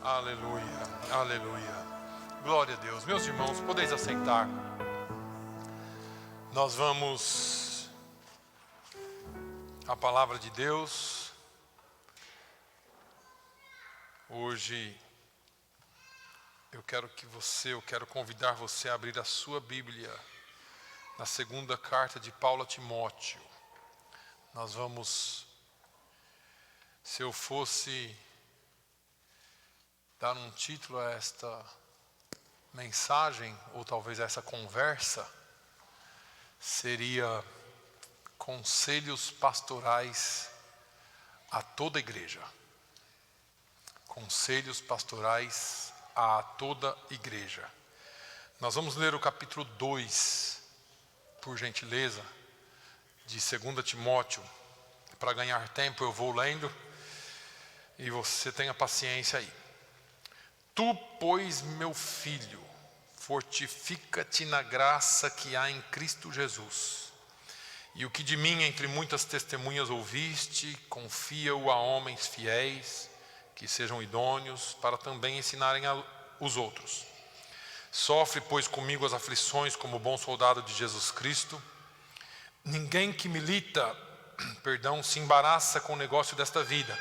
Aleluia, aleluia. Glória a Deus. Meus irmãos, podeis assentar. Nós vamos à palavra de Deus. Hoje eu quero convidar você a abrir a sua Bíblia na segunda carta de Paulo a Timóteo. Nós vamos, se eu fosse dar um título a esta mensagem, ou talvez a essa conversa, seria Conselhos Pastorais a toda a igreja. Conselhos Pastorais a toda a igreja. Nós vamos ler o capítulo 2, por gentileza, de 2 Timóteo. Para ganhar tempo eu vou lendo e você tenha paciência aí. Tu, pois, meu filho, fortifica-te na graça que há em Cristo Jesus. E o que de mim entre muitas testemunhas ouviste, confia-o a homens fiéis, que sejam idôneos, para também ensinarem os outros. Sofre, pois, comigo as aflições como bom soldado de Jesus Cristo. Ninguém que milita, se embaraça com o negócio desta vida,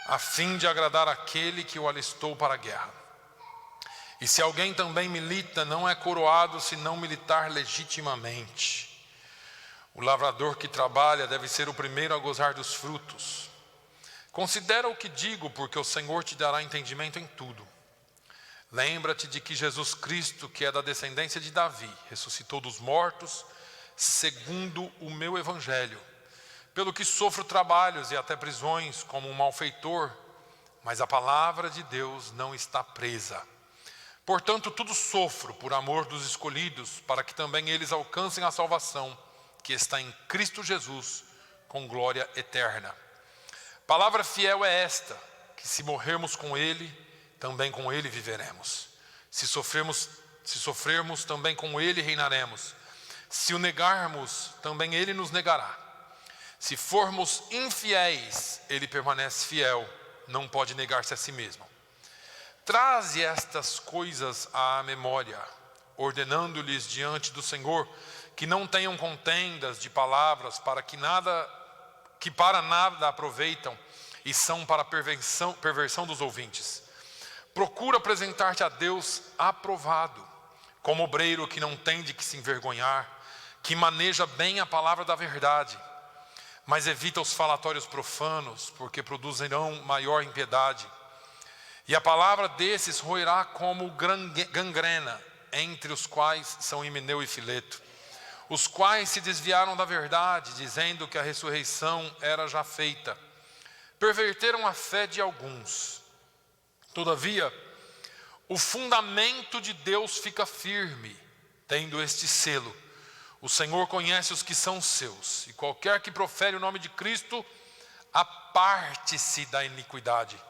a fim de agradar aquele que o alistou para a guerra. E se alguém também milita, não é coroado se não militar legitimamente. O lavrador que trabalha deve ser o primeiro a gozar dos frutos. Considera o que digo, porque o Senhor te dará entendimento em tudo. Lembra-te de que Jesus Cristo, que é da descendência de Davi, ressuscitou dos mortos, segundo o meu evangelho, pelo que sofro trabalhos e até prisões como um malfeitor, mas a palavra de Deus não está presa. Portanto, tudo sofro por amor dos escolhidos, para que também eles alcancem a salvação, que está em Cristo Jesus, com glória eterna. Palavra fiel é esta, que se morrermos com Ele, também com Ele viveremos. Se sofrermos, também com Ele reinaremos. Se o negarmos, também Ele nos negará. Se formos infiéis, Ele permanece fiel, não pode negar-se a si mesmo. Traze estas coisas à memória, ordenando-lhes diante do Senhor, que não tenham contendas de palavras, que para nada aproveitam e são para perversão dos ouvintes. Procura apresentar-te a Deus aprovado, como obreiro que não tem de que se envergonhar, que maneja bem a palavra da verdade, mas evita os falatórios profanos, porque produzirão maior impiedade. E a palavra desses roerá como gangrena, entre os quais são Himeneu e Fileto, os quais se desviaram da verdade, dizendo que a ressurreição era já feita. Perverteram a fé de alguns. Todavia, o fundamento de Deus fica firme, tendo este selo: o Senhor conhece os que são seus, e qualquer que profere o nome de Cristo, aparte-se da iniquidade.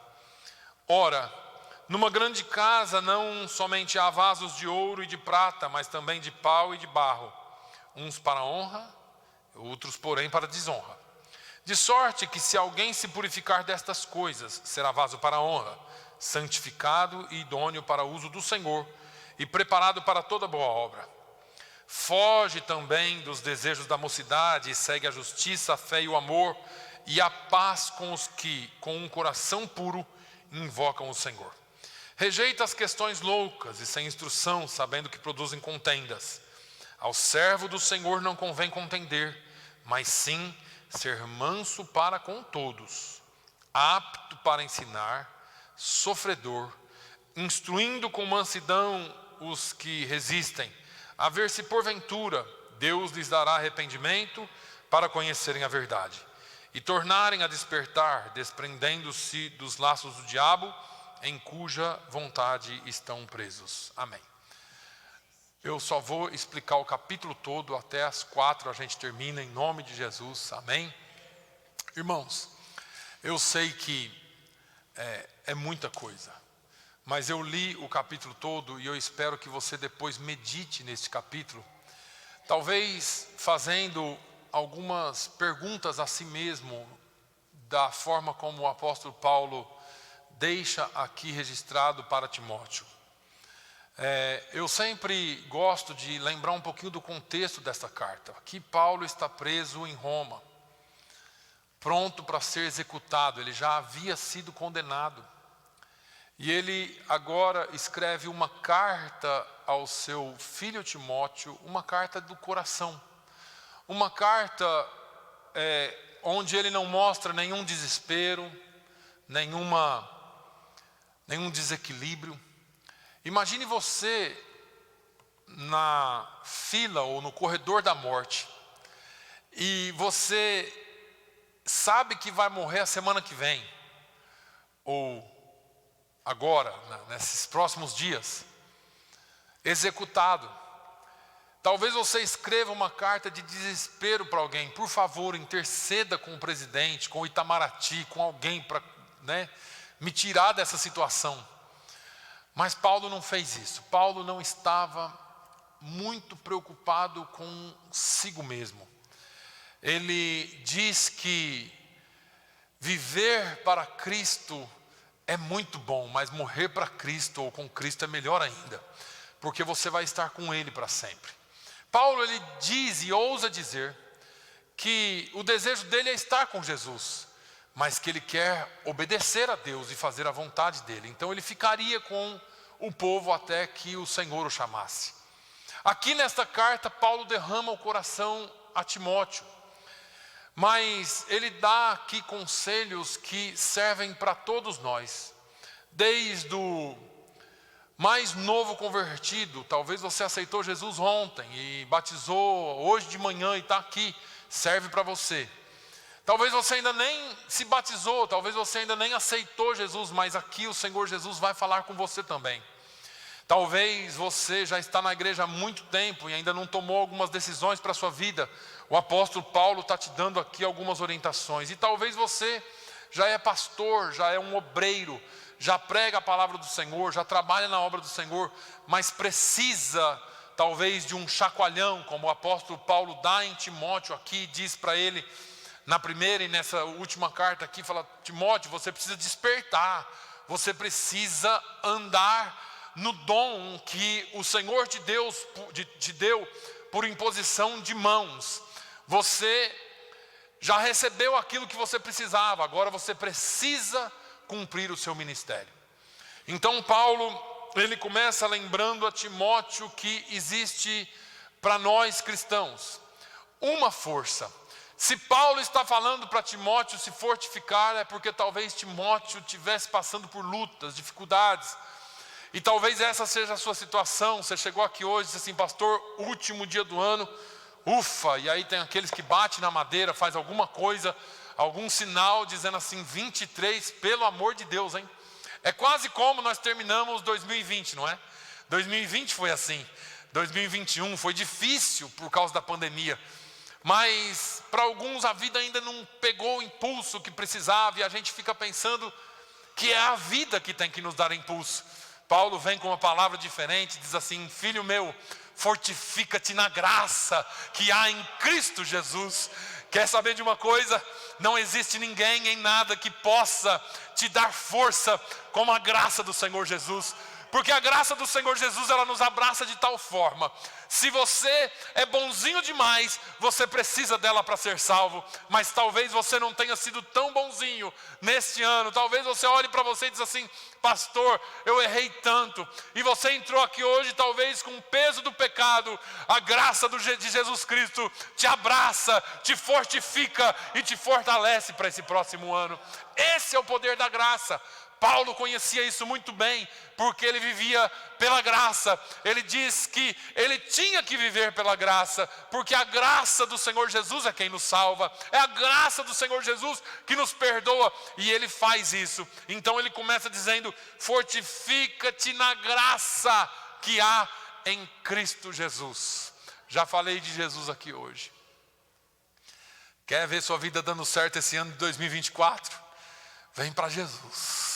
Ora, numa grande casa não somente há vasos de ouro e de prata, mas também de pau e de barro, uns para honra, outros, porém, para desonra. De sorte que se alguém se purificar destas coisas, será vaso para honra, santificado e idôneo para uso do Senhor, e preparado para toda boa obra. Foge também dos desejos da mocidade e segue a justiça, a fé e o amor e a paz com os que, com um coração puro, invocam o Senhor. Rejeita as questões loucas e sem instrução, sabendo que produzem contendas. Ao servo do Senhor não convém contender, mas sim ser manso para com todos, apto para ensinar, sofredor, instruindo com mansidão os que resistem, a ver se porventura Deus lhes dará arrependimento para conhecerem a verdade e tornarem a despertar, desprendendo-se dos laços do diabo, em cuja vontade estão presos. Amém. Eu só vou explicar o capítulo todo, até as 4 a gente termina, em nome de Jesus. Amém. Irmãos, eu sei que é muita coisa, mas eu li o capítulo todo e eu espero que você depois medite nesse capítulo, talvez fazendo algumas perguntas a si mesmo, da forma como o apóstolo Paulo deixa aqui registrado para Timóteo. Eu sempre gosto de lembrar um pouquinho do contexto desta carta. Aqui Paulo está preso em Roma, pronto para ser executado. Ele já havia sido condenado. E ele agora escreve uma carta ao seu filho Timóteo, uma carta do coração. Uma carta onde ele não mostra nenhum desespero, nenhum desequilíbrio. Imagine você na fila ou no corredor da morte, e você sabe que vai morrer a semana que vem, ou agora, nesses próximos dias, executado. Talvez você escreva uma carta de desespero para alguém: por favor, interceda com o presidente, com o Itamaraty, com alguém para me tirar dessa situação. Mas Paulo não fez isso. Paulo não estava muito preocupado consigo mesmo. Ele diz que viver para Cristo é muito bom, mas morrer para Cristo ou com Cristo é melhor ainda, porque você vai estar com Ele para sempre. Paulo, ele diz e ousa dizer que o desejo dele é estar com Jesus, mas que ele quer obedecer a Deus e fazer a vontade dele. Então ele ficaria com o povo até que o Senhor o chamasse. Aqui nesta carta, Paulo derrama o coração a Timóteo, mas ele dá aqui conselhos que servem para todos nós, desde o mais novo convertido. Talvez você aceitou Jesus ontem e batizou hoje de manhã e está aqui, serve para você. Talvez você ainda nem se batizou, talvez você ainda nem aceitou Jesus, mas aqui o Senhor Jesus vai falar com você também. Talvez você já está na igreja há muito tempo e ainda não tomou algumas decisões para a sua vida. O apóstolo Paulo está te dando aqui algumas orientações. E talvez você já é pastor, já é um obreiro, já prega a palavra do Senhor, já trabalha na obra do Senhor, mas precisa talvez de um chacoalhão, como o apóstolo Paulo dá em Timóteo aqui, diz para ele na primeira e nessa última carta aqui, fala: Timóteo, você precisa despertar, você precisa andar no dom que o Senhor te deu por imposição de mãos. Você já recebeu aquilo que você precisava, agora você precisa cumprir o seu ministério. Então Paulo, ele começa lembrando a Timóteo que existe para nós cristãos uma força. Se Paulo está falando para Timóteo se fortificar, é porque talvez Timóteo estivesse passando por lutas, dificuldades. E talvez essa seja a sua situação. Você chegou aqui hoje e disse assim: pastor, último dia do ano, ufa, e aí tem aqueles que batem na madeira, faz alguma coisa, algum sinal dizendo assim: 23, pelo amor de Deus, hein? É quase como nós terminamos 2020, não é? 2020 foi assim, 2021 foi difícil por causa da pandemia, mas para alguns a vida ainda não pegou o impulso que precisava, e a gente fica pensando que é a vida que tem que nos dar impulso. Paulo vem com uma palavra diferente, diz assim: filho meu, fortifica-te na graça que há em Cristo Jesus. Quer saber de uma coisa? Não existe ninguém em nada que possa te dar força como a graça do Senhor Jesus. Porque a graça do Senhor Jesus, ela nos abraça de tal forma. Se você é bonzinho demais, você precisa dela para ser salvo. Mas talvez você não tenha sido tão bonzinho neste ano. Talvez você olhe para você e diz assim: pastor, eu errei tanto. E você entrou aqui hoje talvez com o peso do pecado. A graça de Jesus Cristo te abraça, te fortifica e te fortalece para esse próximo ano. Esse é o poder da graça. Paulo conhecia isso muito bem, porque ele vivia pela graça. Ele diz que ele tinha que viver pela graça, porque a graça do Senhor Jesus é quem nos salva, é a graça do Senhor Jesus que nos perdoa, e ele faz isso. Então ele começa dizendo: fortifica-te na graça que há em Cristo Jesus. Já falei de Jesus aqui hoje. Quer ver sua vida dando certo esse ano de 2024? Vem para Jesus.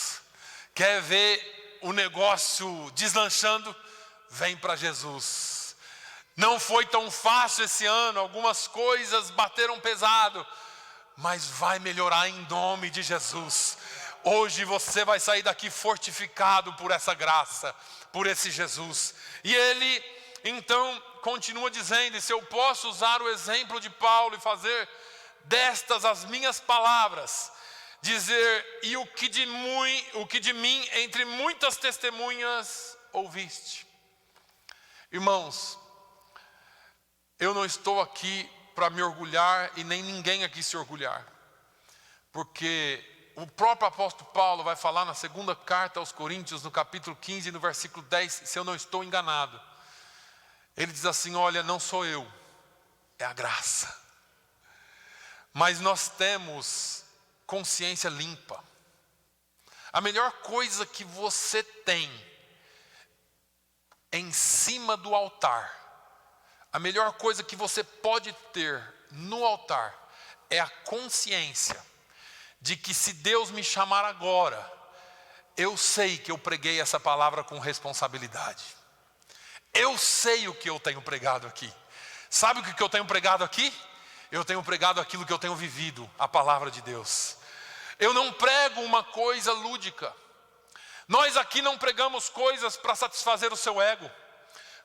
Quer ver o negócio deslanchando? Vem para Jesus. Não foi tão fácil esse ano, algumas coisas bateram pesado, mas vai melhorar em nome de Jesus. Hoje você vai sair daqui fortificado por essa graça, por esse Jesus. E ele então continua dizendo: e se eu posso usar o exemplo de Paulo e fazer destas as minhas palavras, dizer, e o que de mim entre muitas testemunhas ouviste. Irmãos, eu não estou aqui para me orgulhar e nem ninguém aqui se orgulhar, porque o próprio apóstolo Paulo vai falar na segunda carta aos Coríntios, no capítulo 15, no versículo 10, se eu não estou enganado. Ele diz assim: olha, não sou eu, é a graça. Mas nós temos consciência limpa. A melhor coisa que você tem em cima do altar, a melhor coisa que você pode ter no altar, é a consciência de que se Deus me chamar agora, eu sei que eu preguei essa palavra com responsabilidade. Eu sei o que eu tenho pregado aqui. Sabe o que eu tenho pregado aqui? Eu tenho pregado aquilo que eu tenho vivido, a palavra de Deus. Eu não prego uma coisa lúdica. Nós aqui não pregamos coisas para satisfazer o seu ego.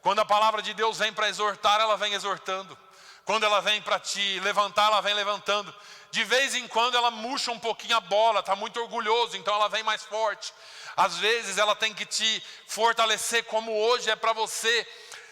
Quando a palavra de Deus vem para exortar, ela vem exortando. Quando ela vem para te levantar, ela vem levantando. De vez em quando ela murcha um pouquinho a bola, está muito orgulhoso, então ela vem mais forte. Às vezes ela tem que te fortalecer, como hoje é para você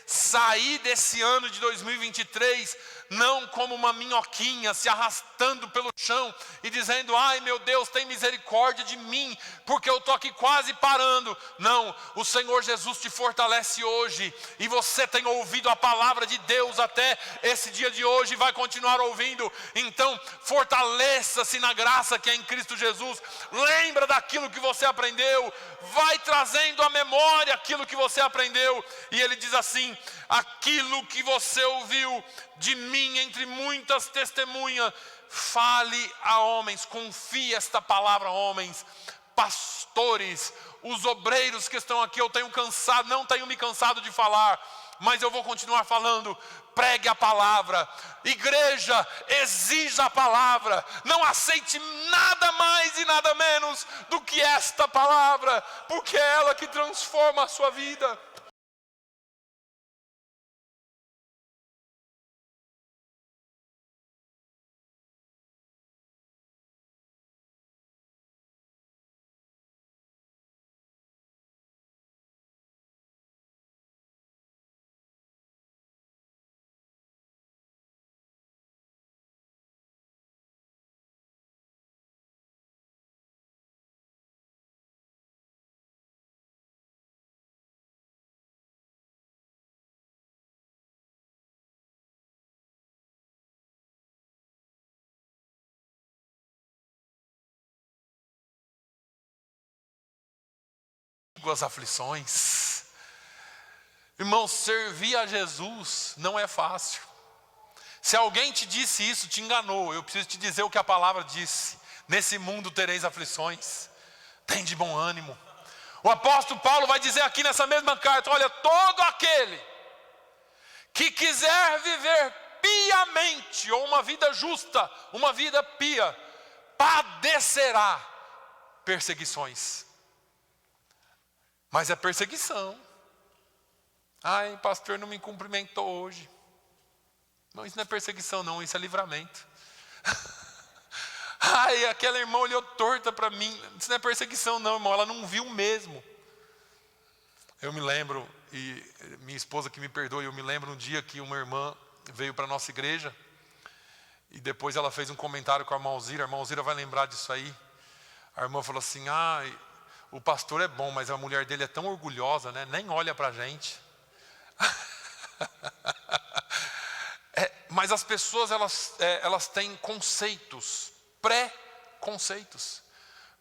sair desse ano de 2023, não como uma minhoquinha se arrastando pelo chão e dizendo: ai meu Deus, tem misericórdia de mim, porque eu estou aqui quase parando. Não, o Senhor Jesus te fortalece hoje, e você tem ouvido a palavra de Deus até esse dia de hoje e vai continuar ouvindo. Então fortaleça-se na graça que é em Cristo Jesus. Lembra daquilo que você aprendeu, vai trazendo à memória aquilo que você aprendeu. E ele diz assim: aquilo que você ouviu de mim entre muitas testemunhas, fale a homens, confie esta palavra a homens. Pastores, os obreiros que estão aqui, eu tenho cansado, não tenho me cansado de falar, mas eu vou continuar falando. Pregue a palavra. Igreja, exija a palavra. Não aceite nada mais e nada menos do que esta palavra, porque é ela que transforma a sua vida. As aflições. Irmão, servir a Jesus não é fácil. Se alguém te disse isso, te enganou. Eu preciso te dizer o que a palavra disse: nesse mundo tereis aflições, tem de bom ânimo. O apóstolo Paulo vai dizer aqui nessa mesma carta: olha, todo aquele que quiser viver piamente, ou uma vida justa, uma vida pia, padecerá perseguições. Mas é perseguição. Ai, pastor não me cumprimentou hoje. Não, isso não é perseguição não, isso é livramento. Ai, aquela irmã olhou torta para mim. Isso não é perseguição não, irmão, ela não viu mesmo. Eu me lembro, e minha esposa que me perdoe, eu me lembro um dia que uma irmã veio para a nossa igreja, e depois ela fez um comentário com a irmã Alzira vai lembrar disso aí. A irmã falou assim: o pastor é bom, mas a mulher dele é tão orgulhosa, né? Nem olha para a gente. Mas as pessoas elas têm conceitos, pré-conceitos.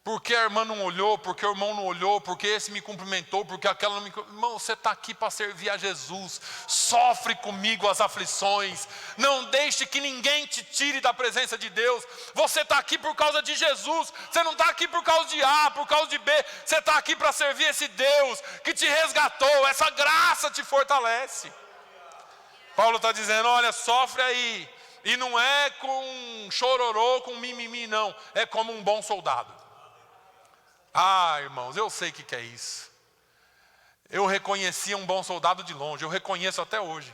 Porque a irmã não olhou, porque o irmão não olhou, porque esse me cumprimentou, porque aquela não me... Irmão, você está aqui para servir a Jesus. Sofre comigo as aflições. Não deixe que ninguém te tire da presença de Deus. Você está aqui por causa de Jesus. Você não está aqui por causa de A, por causa de B. Você está aqui para servir esse Deus que te resgatou. Essa graça te fortalece. Paulo está dizendo: olha, sofre aí. E não é com chororô, com mimimi, não. É como um bom soldado. Ah, irmãos, eu sei o que é isso. Eu reconhecia um bom soldado de longe, eu reconheço até hoje.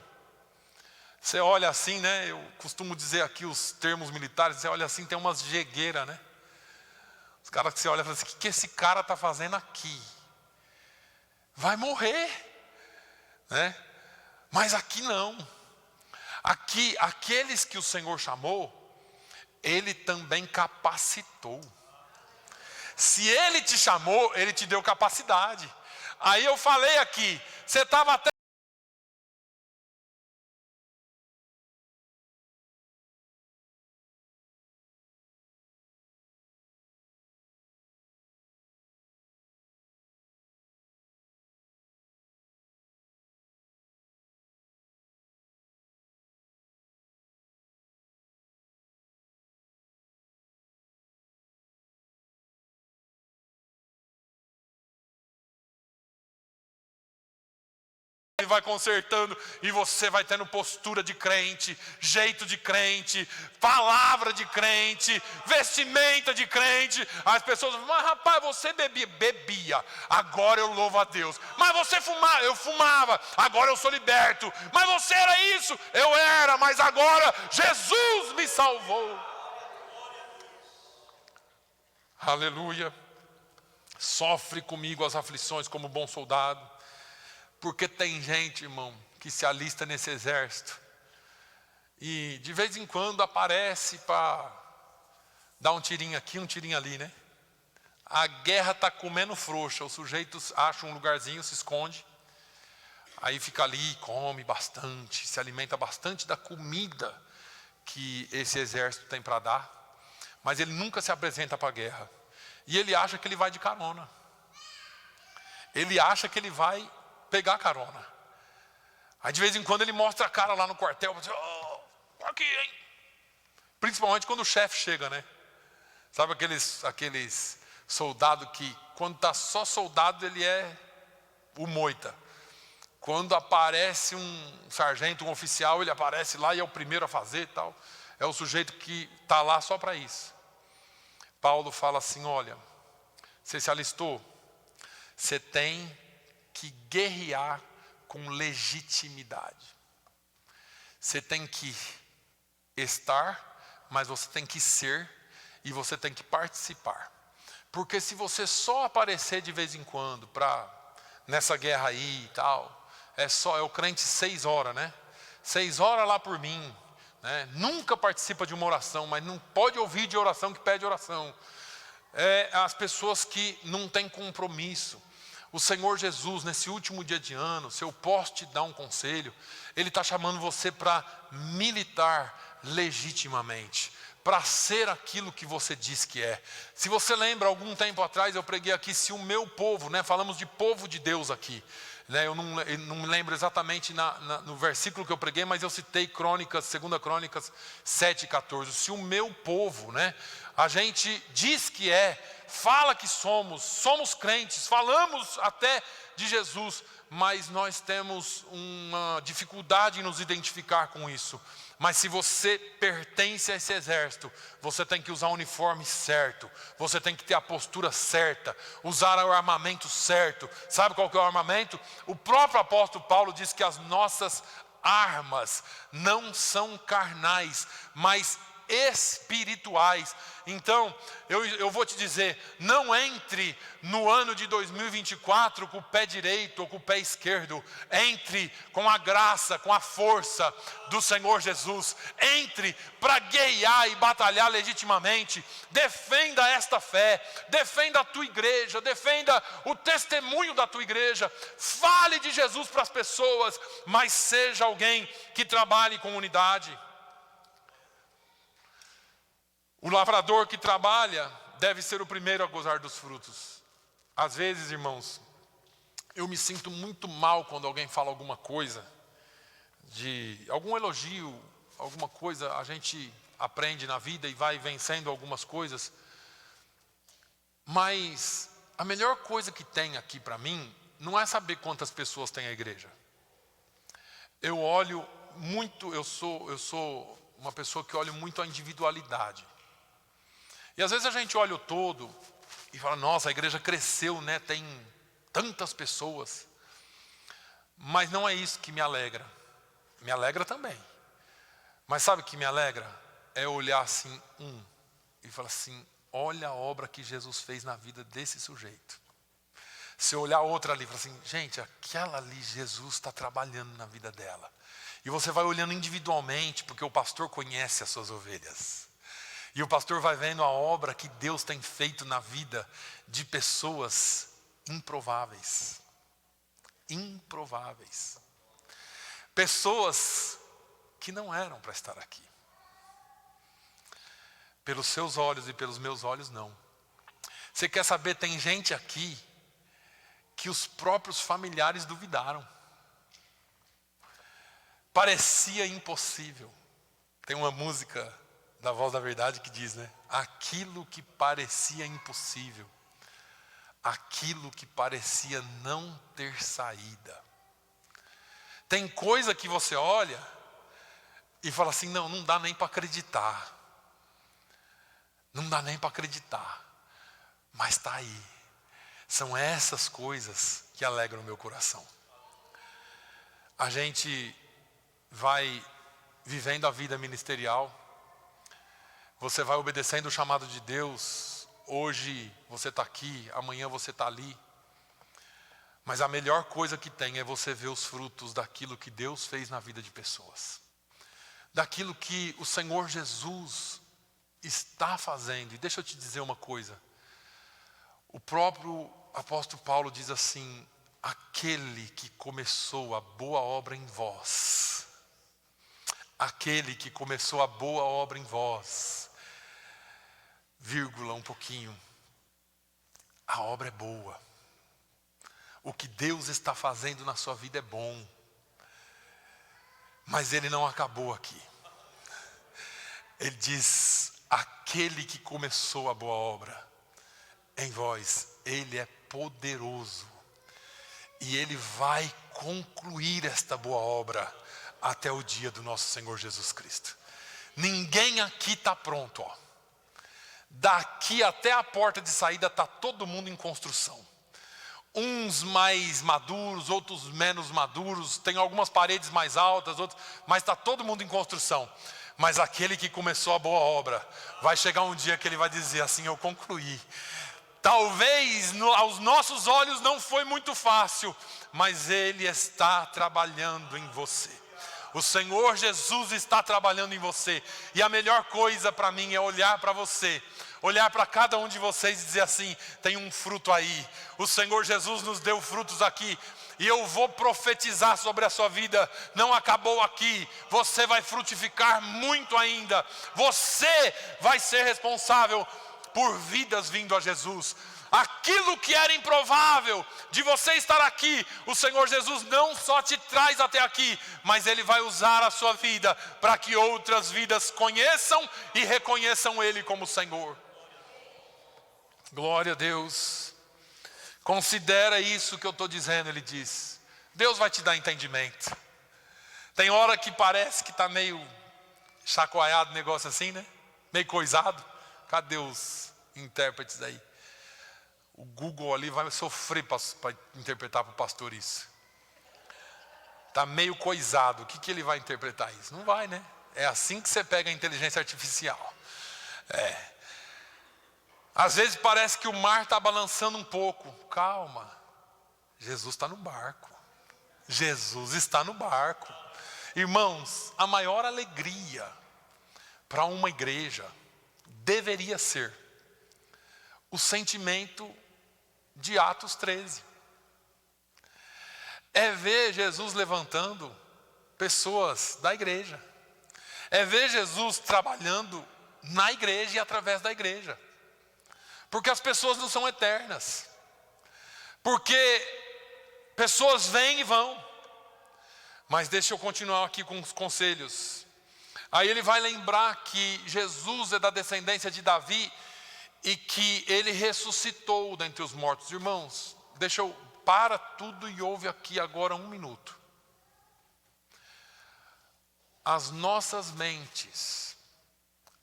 Você olha assim, né? Eu costumo dizer aqui os termos militares, você olha assim, tem umas jegueiras, né? Os caras que você olha e fala assim, o que esse cara está fazendo aqui? Vai morrer, né? Mas aqui não. Aqui, aqueles que o Senhor chamou, Ele também capacitou. Se Ele te chamou, Ele te deu capacidade. Aí eu falei aqui, você estava até vai consertando e você vai tendo postura de crente, jeito de crente, palavra de crente, vestimenta de crente. As pessoas falam, mas rapaz, você bebia, agora eu louvo a Deus. Mas você fumava, eu fumava, agora eu sou liberto. Mas você era isso, eu era, mas agora Jesus me salvou. Aleluia. Sofre comigo as aflições como bom soldado. Porque tem gente, irmão, que se alista nesse exército. E de vez em quando aparece para dar um tirinho aqui, um tirinho ali, né? A guerra está comendo frouxa. O sujeito acha um lugarzinho, se esconde. Aí fica ali, come bastante, se alimenta bastante da comida que esse exército tem para dar. Mas ele nunca se apresenta para a guerra. E ele acha que ele vai de carona. Ele acha que ele vai pegar carona. Aí de vez em quando ele mostra a cara lá no quartel, oh, aqui, hein? Principalmente quando o chefe chega, né? Sabe aqueles soldados que quando está só soldado ele é o moita. Quando aparece um sargento, um oficial, ele aparece lá e é o primeiro a fazer e tal. É o sujeito que está lá só para isso. Paulo fala assim, olha, você se alistou? Você tem que guerrear com legitimidade. Você tem que estar, mas você tem que ser e você tem que participar. Porque se você só aparecer de vez em quando nessa guerra aí e tal, é o crente 6 horas, né? 6 horas lá por mim, né? Nunca participa de uma oração, mas não pode ouvir de oração que pede oração. As pessoas que não têm compromisso. O Senhor Jesus, nesse último dia de ano, se eu posso te dar um conselho, Ele está chamando você para militar legitimamente, para ser aquilo que você diz que é. Se você lembra, algum tempo atrás eu preguei aqui, se o meu povo, né, falamos de povo de Deus aqui, né, eu não me lembro exatamente no versículo que eu preguei, mas eu citei Crônicas, 2 Crônicas 7,14. Se o meu povo, né, a gente diz que fala que somos crentes, falamos até de Jesus, mas nós temos uma dificuldade em nos identificar com isso. Mas se você pertence a esse exército, você tem que usar o uniforme certo, você tem que ter a postura certa, usar o armamento certo. Sabe qual que é o armamento? O próprio apóstolo Paulo diz que as nossas armas não são carnais, mas espirituais. Então, eu vou te dizer, não entre no ano de 2024 com o pé direito ou com o pé esquerdo. Entre com a graça, com a força do Senhor Jesus. Entre para guerrear e batalhar legitimamente. Defenda esta fé, defenda a tua igreja, defenda o testemunho da tua igreja. Fale de Jesus para as pessoas, mas seja alguém que trabalhe com unidade. O lavrador que trabalha deve ser o primeiro a gozar dos frutos. Às vezes, irmãos, eu me sinto muito mal quando alguém fala alguma coisa, de algum elogio, alguma coisa, a gente aprende na vida e vai vencendo algumas coisas. Mas a melhor coisa que tem aqui para mim não é saber quantas pessoas tem a igreja. Eu olho muito, eu sou uma pessoa que olha muito a individualidade. E às vezes a gente olha o todo e fala, nossa, a igreja cresceu, né? Tem tantas pessoas. Mas não é isso que me alegra. Me alegra também. Mas sabe o que me alegra? É olhar assim, e falar assim, olha a obra que Jesus fez na vida desse sujeito. Se eu olhar outra ali e falar assim, gente, aquela ali Jesus está trabalhando na vida dela. E você vai olhando individualmente, porque o pastor conhece as suas ovelhas. E o pastor vai vendo a obra que Deus tem feito na vida de pessoas improváveis. Improváveis. Pessoas que não eram para estar aqui. Pelos seus olhos e pelos meus olhos, não. Você quer saber, tem gente aqui que os próprios familiares duvidaram. Parecia impossível. Tem uma música da Voz da Verdade que diz, né? Aquilo que parecia impossível. Aquilo que parecia não ter saída. Tem coisa que você olha e fala assim, não dá nem para acreditar. Não dá nem para acreditar. Mas está aí. São essas coisas que alegram o meu coração. A gente vai vivendo a vida ministerial. Você vai obedecendo o chamado de Deus. Hoje você está aqui, amanhã você está ali. Mas a melhor coisa que tem é você ver os frutos daquilo que Deus fez na vida de pessoas. Daquilo que o Senhor Jesus está fazendo. E deixa eu te dizer uma coisa. O próprio apóstolo Paulo diz assim, aquele que começou a boa obra em vós. Aquele que começou a boa obra em vós. Vírgula um pouquinho. A obra é boa. O que Deus está fazendo na sua vida é bom. Mas Ele não acabou aqui. Ele diz, aquele que começou a boa obra em vós, Ele é poderoso. E Ele vai concluir esta boa obra até o dia do nosso Senhor Jesus Cristo. Ninguém aqui está pronto, ó. Daqui até a porta de saída está todo mundo em construção. Uns mais maduros, outros menos maduros. Tem algumas paredes mais altas, outras, mas está todo mundo em construção. Mas aquele que começou a boa obra, vai chegar um dia que ele vai dizer assim, eu concluí. Talvez aos nossos olhos não foi muito fácil, mas Ele está trabalhando em você. O Senhor Jesus está trabalhando em você. E a melhor coisa para mim é olhar para você, olhar para cada um de vocês e dizer assim, tem um fruto aí. O Senhor Jesus nos deu frutos aqui. E eu vou profetizar sobre a sua vida, não acabou aqui, você vai frutificar muito ainda. Você vai ser responsável por vidas vindo a Jesus. Aquilo que era improvável de você estar aqui, o Senhor Jesus não só te traz até aqui, mas Ele vai usar a sua vida para que outras vidas conheçam e reconheçam Ele como Senhor. Glória a Deus. Considera isso que eu estou dizendo, Ele diz. Deus vai te dar entendimento. Tem hora que parece que está meio chacoalhado o negócio assim, né? Meio coisado. Cadê os intérpretes aí? O Google ali vai sofrer para interpretar para o pastor isso. Está meio coisado. O que ele vai interpretar isso? Não vai, né? É assim que você pega a inteligência artificial. Às vezes parece que o mar está balançando um pouco. Calma. Jesus está no barco. Jesus está no barco. Irmãos, a maior alegria para uma igreja deveria ser o sentimento de Atos 13. É ver Jesus levantando pessoas da igreja. É ver Jesus trabalhando na igreja e através da igreja. Porque as pessoas não são eternas. Porque pessoas vêm e vão. Mas deixa eu continuar aqui com os conselhos. Aí ele vai lembrar que Jesus é da descendência de Davi e que ele ressuscitou dentre os mortos. Irmãos, para tudo e ouve aqui agora 1 minuto. As nossas mentes,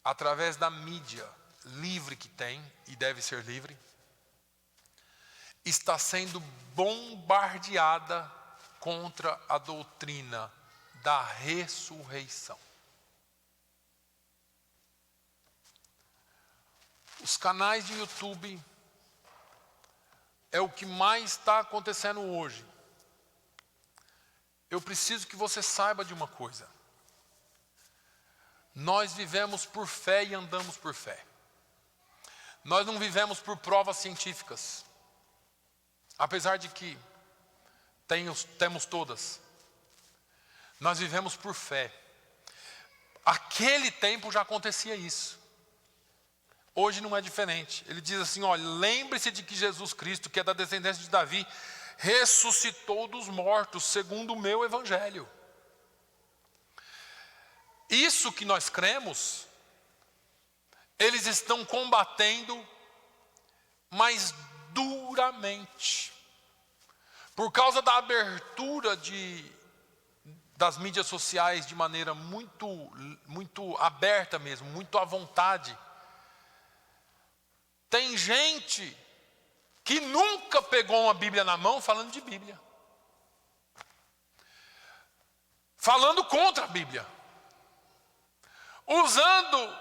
através da mídia livre que tem, e deve ser livre, está sendo bombardeada contra a doutrina da ressurreição. Os canais de YouTube é o que mais está acontecendo hoje. Eu preciso que você saiba de uma coisa. Nós vivemos por fé e andamos por fé. Nós não vivemos por provas científicas. Apesar de que temos todas. Nós vivemos por fé. Aquele tempo já acontecia isso. Hoje não é diferente. Ele diz assim, olha, lembre-se de que Jesus Cristo, que é da descendência de Davi, ressuscitou dos mortos, segundo o meu evangelho. Isso que nós cremos, eles estão combatendo, mas duramente. Por causa da abertura das mídias sociais de maneira muito aberta mesmo, muito à vontade. Tem gente que nunca pegou uma Bíblia na mão falando de Bíblia. Falando contra a Bíblia. Usando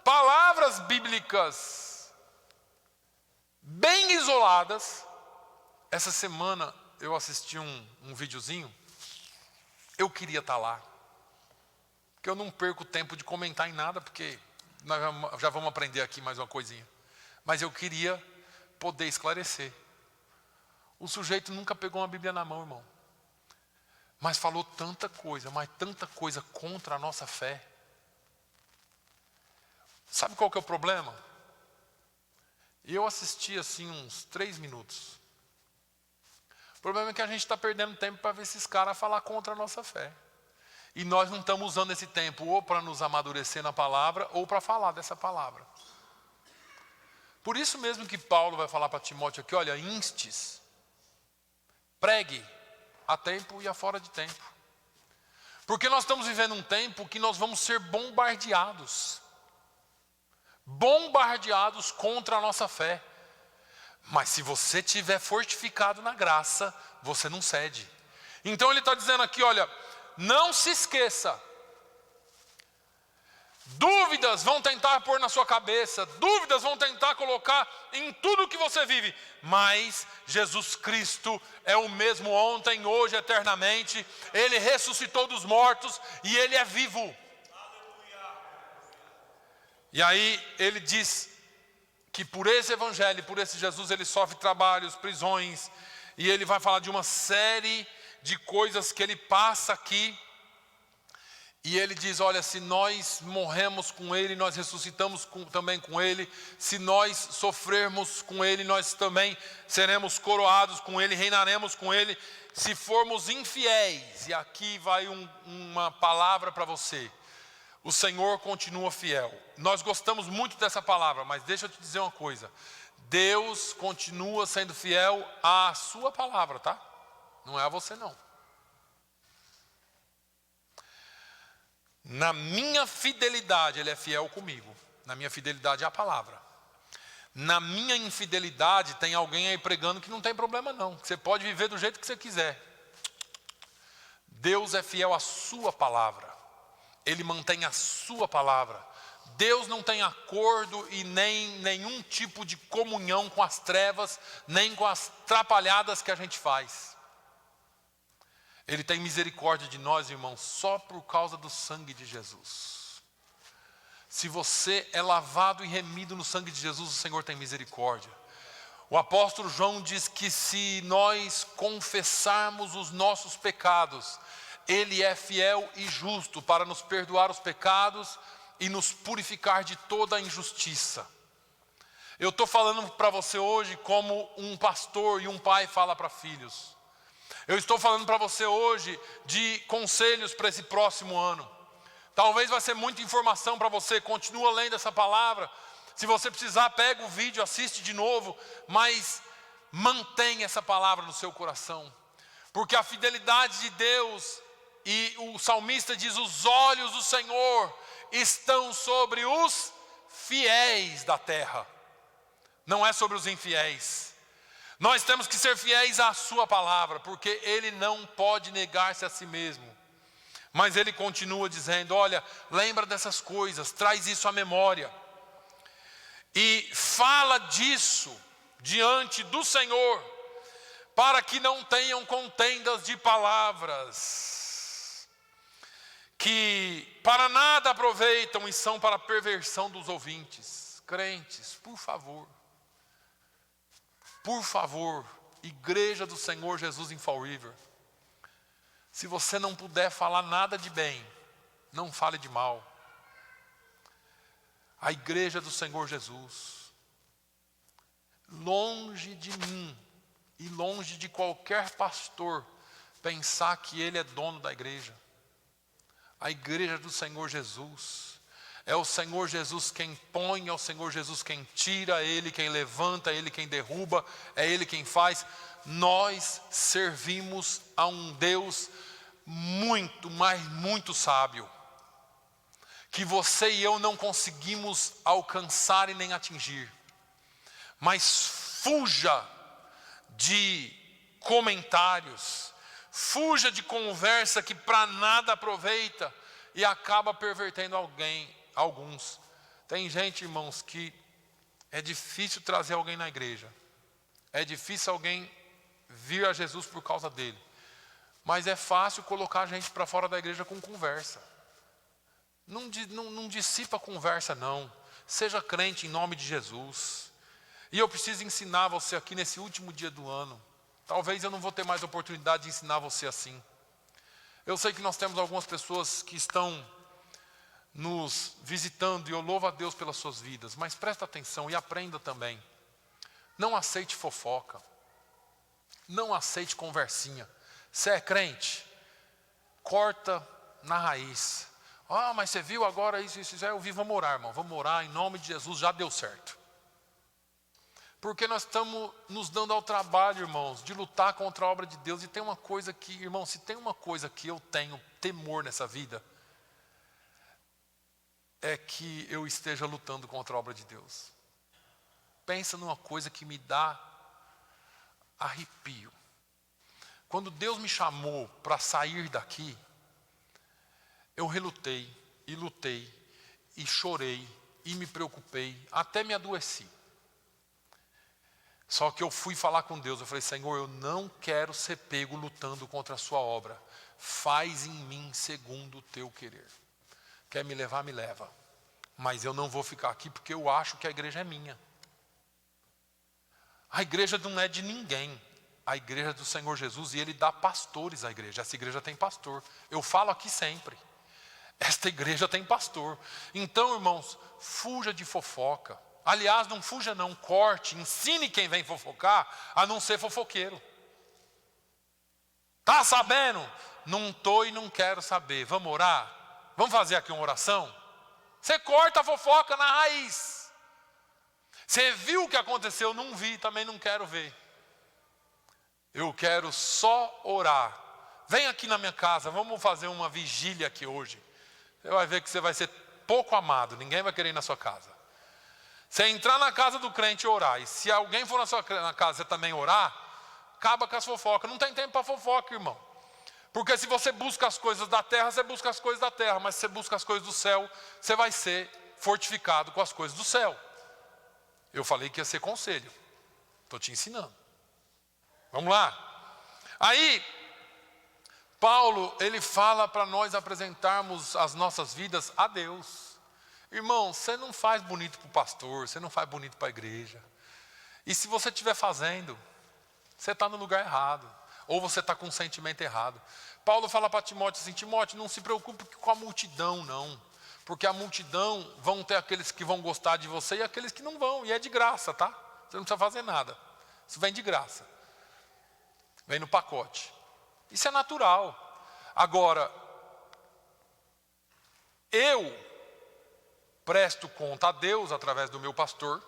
palavras bíblicas bem isoladas. Essa semana eu assisti um videozinho. Eu queria estar lá. Porque eu não perco tempo de comentar em nada, porque nós já vamos aprender aqui mais uma coisinha. Mas eu queria poder esclarecer. O sujeito nunca pegou uma Bíblia na mão, irmão. Mas falou tanta coisa, mas tanta coisa contra a nossa fé. Sabe qual que é o problema? Eu assisti assim uns 3 minutos. O problema é que a gente está perdendo tempo para ver esses caras falar contra a nossa fé. E nós não estamos usando esse tempo ou para nos amadurecer na palavra, ou para falar dessa palavra. Por isso mesmo que Paulo vai falar para Timóteo aqui, olha, instes, pregue a tempo e a fora de tempo. Porque nós estamos vivendo um tempo que nós vamos ser bombardeados. Bombardeados contra a nossa fé. Mas se você estiver fortificado na graça, você não cede. Então ele está dizendo aqui, olha, não se esqueça. Dúvidas vão tentar pôr na sua cabeça, dúvidas vão tentar colocar em tudo que você vive, mas Jesus Cristo é o mesmo ontem, hoje, eternamente. Ele ressuscitou dos mortos e Ele é vivo. E aí ele diz que por esse evangelho, por esse Jesus, ele sofre trabalhos, prisões, e ele vai falar de uma série de coisas que ele passa aqui. E ele diz, olha, se nós morremos com ele, nós ressuscitamos também com ele. Se nós sofrermos com ele, nós também seremos coroados com ele, reinaremos com ele. Se formos infiéis, e aqui vai uma palavra para você, o Senhor continua fiel. Nós gostamos muito dessa palavra, mas deixa eu te dizer uma coisa. Deus continua sendo fiel à sua palavra, tá? Não é a você não. Na minha fidelidade, Ele é fiel comigo. Na minha fidelidade é a palavra. Na minha infidelidade, tem alguém aí pregando que não tem problema não. Você pode viver do jeito que você quiser. Deus é fiel à sua palavra. Ele mantém a sua palavra. Deus não tem acordo e nem nenhum tipo de comunhão com as trevas, nem com as trapalhadas que a gente faz. Ele tem misericórdia de nós, irmãos, só por causa do sangue de Jesus. Se você é lavado e remido no sangue de Jesus, o Senhor tem misericórdia. O apóstolo João diz que se nós confessarmos os nossos pecados, Ele é fiel e justo para nos perdoar os pecados e nos purificar de toda a injustiça. Eu estou falando para você hoje como um pastor e um pai fala para filhos. Eu estou falando para você hoje de conselhos para esse próximo ano. Talvez vai ser muita informação para você, continua lendo essa palavra. Se você precisar, pega o vídeo, assiste de novo, mas mantenha essa palavra no seu coração. Porque a fidelidade de Deus, e o salmista diz, os olhos do Senhor estão sobre os fiéis da terra. Não é sobre os infiéis. Nós temos que ser fiéis à sua palavra, porque ele não pode negar-se a si mesmo. Mas ele continua dizendo, olha, lembra dessas coisas, traz isso à memória. E fala disso diante do Senhor, para que não tenham contendas de palavras, que para nada aproveitam e são para a perversão dos ouvintes. Crentes, por favor, Igreja do Senhor Jesus em Fall River, se você não puder falar nada de bem, não fale de mal. A Igreja do Senhor Jesus, longe de mim e longe de qualquer pastor pensar que ele é dono da igreja. A Igreja do Senhor Jesus, é o Senhor Jesus quem põe, é o Senhor Jesus quem tira, é Ele quem levanta, é Ele quem derruba, é Ele quem faz. Nós servimos a um Deus muito, mas muito sábio, que você e eu não conseguimos alcançar e nem atingir. Mas fuja de comentários, fuja de conversa que para nada aproveita e acaba pervertendo alguns. Tem gente, irmãos, que é difícil trazer alguém na igreja, é difícil alguém vir a Jesus por causa dele, mas é fácil colocar a gente para fora da igreja com conversa. Não dissipa a conversa não, seja crente em nome de Jesus. E eu preciso ensinar você aqui nesse último dia do ano. Talvez eu não vou ter mais oportunidade de ensinar você assim. Eu sei que nós temos algumas pessoas que estão nos visitando, e eu louvo a Deus pelas suas vidas, mas presta atenção e aprenda também. Não aceite fofoca, não aceite conversinha. Você é crente? Corta na raiz. Ah, mas você viu agora isso, eu vi, vamos orar, irmão, vamos orar em nome de Jesus, já deu certo. Porque nós estamos nos dando ao trabalho, irmãos, de lutar contra a obra de Deus. E tem uma coisa que, irmão, se tem uma coisa que eu tenho temor nessa vida, é que eu esteja lutando contra a obra de Deus. Pensa numa coisa que me dá arrepio. Quando Deus me chamou para sair daqui, eu relutei, e lutei, e chorei, e me preocupei, até me adoeci. Só que eu fui falar com Deus, eu falei, Senhor, eu não quero ser pego lutando contra a sua obra. Faz em mim segundo o teu querer. Quer me levar, me leva. Mas eu não vou ficar aqui porque eu acho que a igreja é minha. A igreja não é de ninguém. A igreja é do Senhor Jesus, e Ele dá pastores à igreja. Essa igreja tem pastor. Eu falo aqui sempre. Esta igreja tem pastor. Então, irmãos, fuja de fofoca. Aliás, não fuja não, corte, ensine quem vem fofocar a não ser fofoqueiro. Tá sabendo? Não estou e não quero saber. Vamos orar? Vamos fazer aqui uma oração? Você corta a fofoca na raiz. Você viu o que aconteceu? Não vi, também não quero ver. Eu quero só orar. Vem aqui na minha casa, vamos fazer uma vigília aqui hoje. Você vai ver que você vai ser pouco amado, ninguém vai querer ir na sua casa. Você entrar na casa do crente e orar, e se alguém for na casa você também orar, acaba com as fofocas. Não tem tempo para fofoca, irmão. Porque se você busca as coisas da terra, você busca as coisas da terra. Mas se você busca as coisas do céu, você vai ser fortificado com as coisas do céu. Eu falei que ia ser conselho. Estou te ensinando. Vamos lá. Aí, Paulo, ele fala para nós apresentarmos as nossas vidas a Deus. Irmão, você não faz bonito para o pastor, você não faz bonito para a igreja. E se você estiver fazendo, você está no lugar errado. Ou você está com um sentimento errado. Paulo fala para Timóteo assim, Timóteo, não se preocupe com a multidão, não. Porque a multidão vão ter aqueles que vão gostar de você e aqueles que não vão. E é de graça, tá? Você não precisa fazer nada. Isso vem de graça. Vem no pacote. Isso é natural. Agora, eu presto conta a Deus através do meu pastor,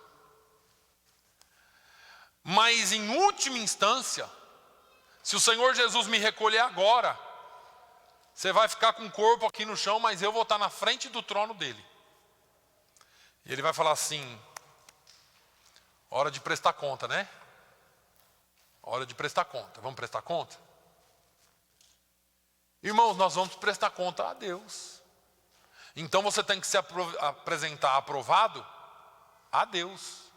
mas em última instância, se o Senhor Jesus me recolher agora, você vai ficar com o corpo aqui no chão, mas eu vou estar na frente do trono dele. E ele vai falar assim, hora de prestar conta, né? Hora de prestar conta. Vamos prestar conta? Irmãos, nós vamos prestar conta a Deus. Então você tem que se apresentar aprovado a Deus.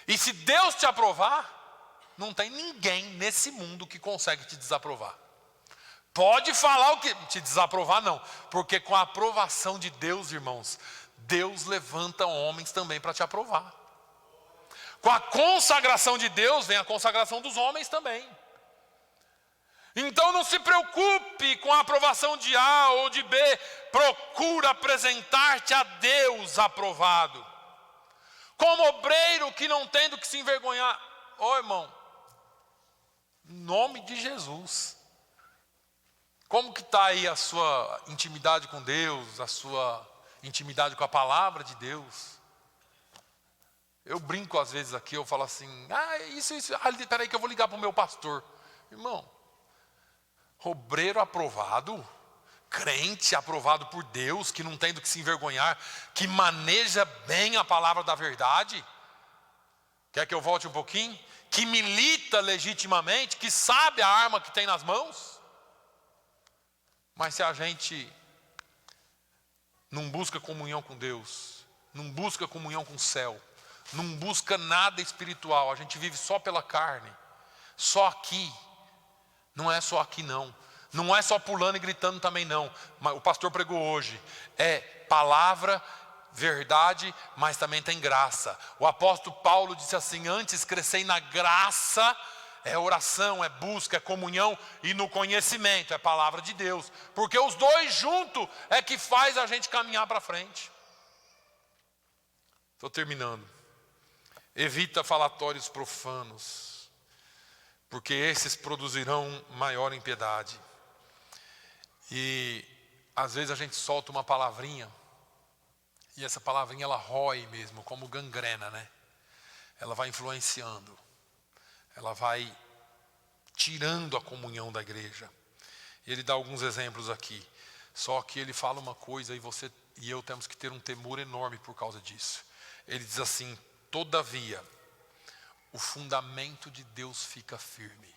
E se Deus te aprovar, não tem ninguém nesse mundo que consegue te desaprovar. Pode falar o que te desaprovar, não. Porque com a aprovação de Deus, irmãos, Deus levanta homens também para te aprovar. Com a consagração de Deus vem a consagração dos homens também. Então não se preocupe com a aprovação de A ou de B. Procura apresentar-te a Deus aprovado. Como obreiro que não tem do que se envergonhar. Ô irmão, em nome de Jesus. Como que está aí a sua intimidade com Deus, a sua intimidade com a palavra de Deus? Eu brinco às vezes aqui, eu falo assim, isso. Peraí que eu vou ligar para o meu pastor. Irmão, obreiro aprovado, crente aprovado por Deus, que não tem do que se envergonhar, que maneja bem a palavra da verdade. Quer que eu volte um pouquinho? Que milita legitimamente, que sabe a arma que tem nas mãos. Mas se a gente não busca comunhão com Deus, não busca comunhão com o céu, não busca nada espiritual, a gente vive só pela carne, só aqui, não é só aqui não, não é só pulando e gritando também não, o pastor pregou hoje, é palavra, verdade, mas também tem graça. O apóstolo Paulo disse assim, antes crescei na graça. É oração, é busca, é comunhão e no conhecimento, é palavra de Deus. Porque os dois juntos é que faz a gente caminhar para frente. Estou terminando. Evita falatórios profanos, porque esses produzirão maior impiedade. E às vezes a gente solta uma palavrinha, e essa palavrinha ela rói mesmo, como gangrena, né? Ela vai influenciando. Ela vai tirando a comunhão da igreja. Ele dá alguns exemplos aqui. Só que ele fala uma coisa e você e eu temos que ter um temor enorme por causa disso. Ele diz assim, todavia, o fundamento de Deus fica firme.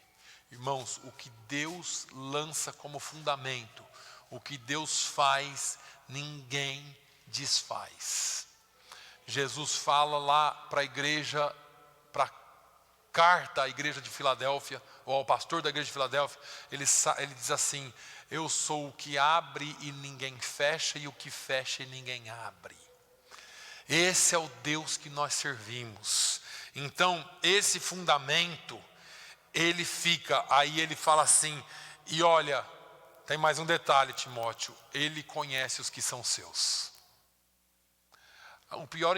Irmãos, o que Deus lança como fundamento, o que Deus faz, ninguém desfaz. Jesus fala lá para a igreja, para carta à igreja de Filadélfia, ou ao pastor da igreja de Filadélfia, ele diz assim, eu sou o que abre e ninguém fecha, e o que fecha e ninguém abre. Esse é o Deus que nós servimos. Então, esse fundamento, ele fica, aí ele fala assim, e olha, tem mais um detalhe, Timóteo, ele conhece os que são seus. O pior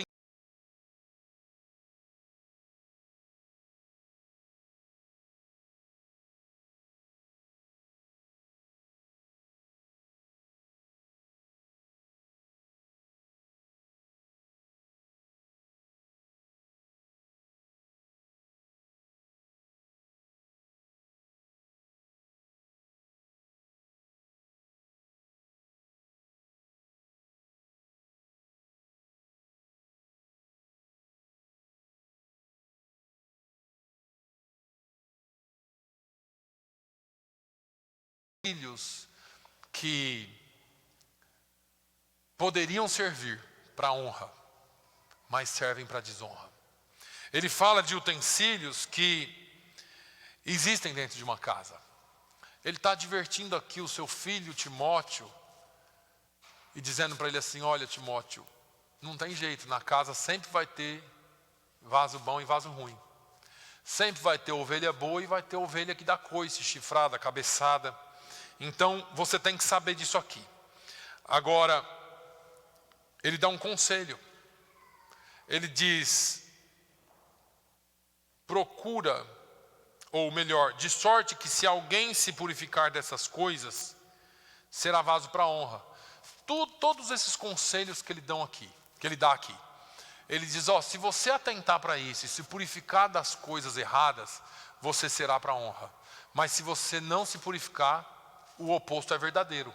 filhos que poderiam servir para honra, mas servem para desonra. Ele fala de utensílios que existem dentro de uma casa. Ele está advertindo aqui o seu filho Timóteo e dizendo para ele assim, olha Timóteo, não tem jeito, na casa sempre vai ter vaso bom e vaso ruim. Sempre vai ter ovelha boa e vai ter ovelha que dá coice, chifrada, cabeçada. Então, você tem que saber disso aqui. Agora, ele dá um conselho. Ele diz, procura, ou melhor, de sorte que se alguém se purificar dessas coisas, será vaso para honra. Todos esses conselhos que ele dá aqui. Ele diz, se você atentar para isso e se purificar das coisas erradas, você será para honra. Mas se você não se purificar, o oposto é verdadeiro,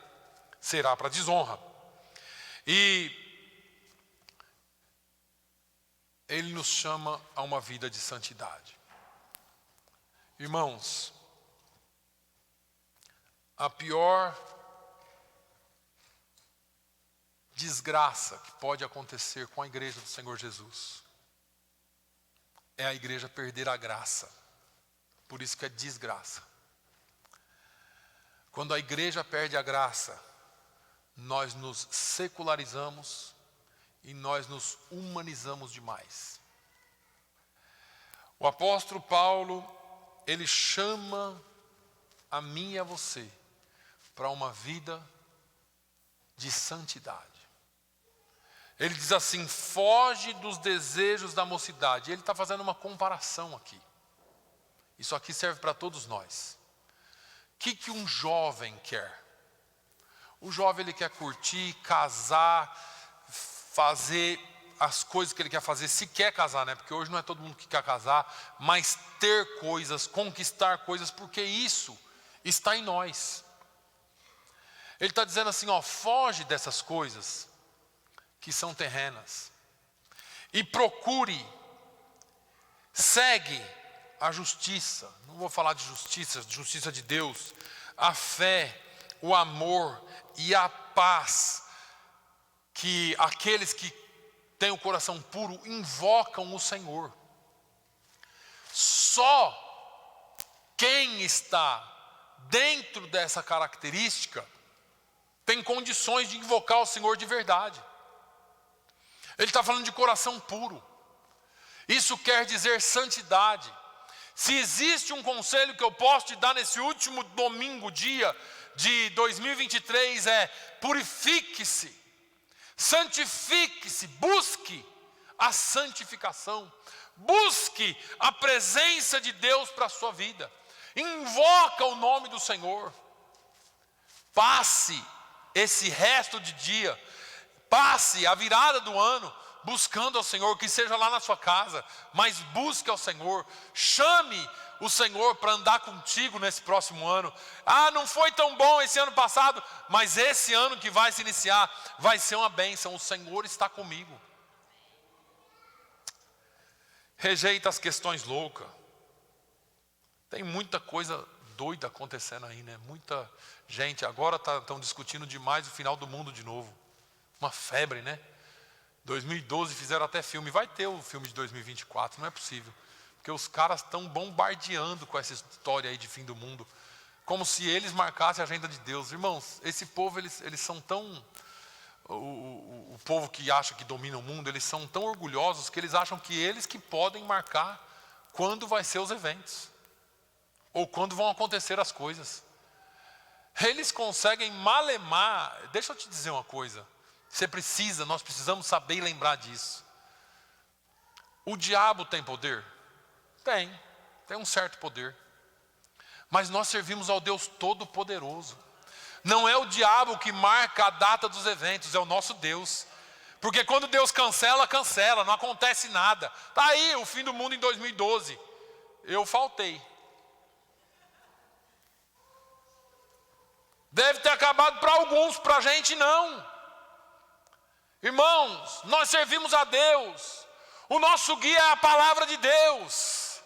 será para desonra. E ele nos chama a uma vida de santidade. Irmãos, a pior desgraça que pode acontecer com a igreja do Senhor Jesus é a igreja perder a graça. Por isso que é desgraça. Quando a igreja perde a graça, nós nos secularizamos e nós nos humanizamos demais. O apóstolo Paulo, ele chama a mim e a você para uma vida de santidade. Ele diz assim: foge dos desejos da mocidade. Ele está fazendo uma comparação aqui. Isso aqui serve para todos nós. O que um jovem quer? O jovem, ele quer curtir, casar, fazer as coisas que ele quer fazer, se quer casar, né? Porque hoje não é todo mundo que quer casar, mas ter coisas, conquistar coisas, porque isso está em nós. Ele está dizendo assim, ó, foge dessas coisas que são terrenas e procure, segue a justiça. Não vou falar de justiça de Deus, a fé, o amor e a paz que aqueles que têm o coração puro invocam o Senhor. Só quem está dentro dessa característica tem condições de invocar o Senhor de verdade. Ele está falando de coração puro. Isso quer dizer santidade. Se existe um conselho que eu posso te dar nesse último domingo, dia de 2023, é: purifique-se, santifique-se, busque a santificação, busque a presença de Deus para a sua vida, invoca o nome do Senhor. Passe esse resto de dia, passe a virada do ano buscando ao Senhor, que seja lá na sua casa, mas busque ao Senhor, chame o Senhor para andar contigo nesse próximo ano. Ah, não foi tão bom esse ano passado, mas esse ano que vai se iniciar vai ser uma bênção. O Senhor está comigo. Rejeita as questões loucas. Tem muita coisa doida acontecendo aí, né? Muita gente agora estão discutindo demais o final do mundo de novo. Uma febre, né? 2012 fizeram até filme. Vai ter o filme de 2024, não é possível. Porque os caras estão bombardeando com essa história aí de fim do mundo, como se eles marcassem a agenda de Deus. Irmãos, esse povo, eles são tão... O povo que acha que domina o mundo, eles são tão orgulhosos que eles acham que eles que podem marcar quando vai ser os eventos, ou quando vão acontecer as coisas. Eles conseguem malemar. Deixa eu te dizer uma coisa. Nós precisamos saber e lembrar disso. O diabo tem poder? Tem um certo poder. Mas nós servimos ao Deus Todo-Poderoso. Não é o diabo que marca a data dos eventos, é o nosso Deus. Porque quando Deus cancela, não acontece nada. Está aí o fim do mundo em 2012. Eu faltei. Deve ter acabado para alguns, para a gente não. Irmãos, nós servimos a Deus. O nosso guia é a palavra de Deus.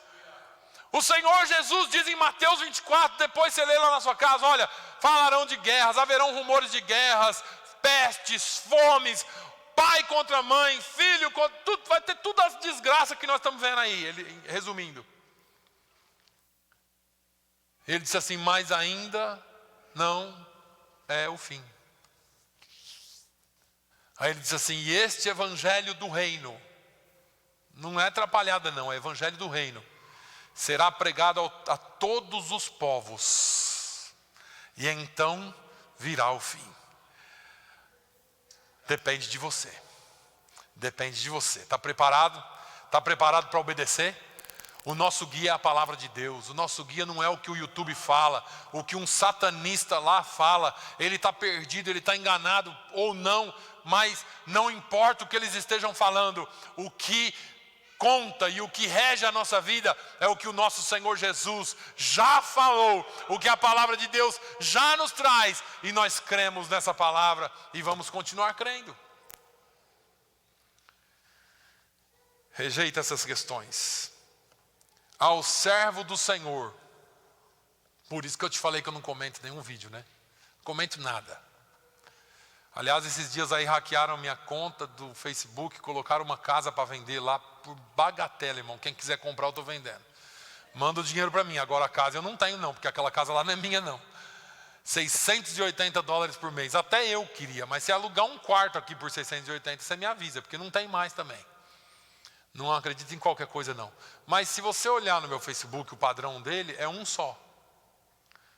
O Senhor Jesus diz em Mateus 24, depois você lê lá na sua casa, olha, falarão de guerras, haverão rumores de guerras, pestes, fomes, pai contra mãe, filho contra tudo, vai ter todas as desgraças que nós estamos vendo aí, resumindo. Ele disse assim, mas ainda não é o fim. Aí ele diz assim, e este evangelho do reino, não é atrapalhada não, é evangelho do reino, será pregado a todos os povos, e então virá o fim. Depende de você. Depende de você. Está preparado? Está preparado para obedecer? O nosso guia é a palavra de Deus. O nosso guia não é o que o YouTube fala, o que um satanista lá fala. Ele está perdido, ele está enganado ou não, mas não importa o que eles estejam falando. O que conta e o que rege a nossa vida é o que o nosso Senhor Jesus já falou, o que a palavra de Deus já nos traz, e nós cremos nessa palavra e vamos continuar crendo. Rejeita essas questões. Ao servo do Senhor Por isso que eu te falei que eu não comento nenhum vídeo, né? Não comento nada. Aliás, esses dias aí hackearam minha conta do Facebook, colocaram uma casa para vender lá por bagatela, irmão. Quem quiser comprar, eu estou vendendo. Manda o dinheiro para mim. Agora a casa eu não tenho não, porque aquela casa lá não é minha não. $680 por mês. Até eu queria, mas se alugar um quarto aqui por 680, você me avisa, porque não tem mais também. Não acredito em qualquer coisa não. Mas se você olhar no meu Facebook, o padrão dele é um só.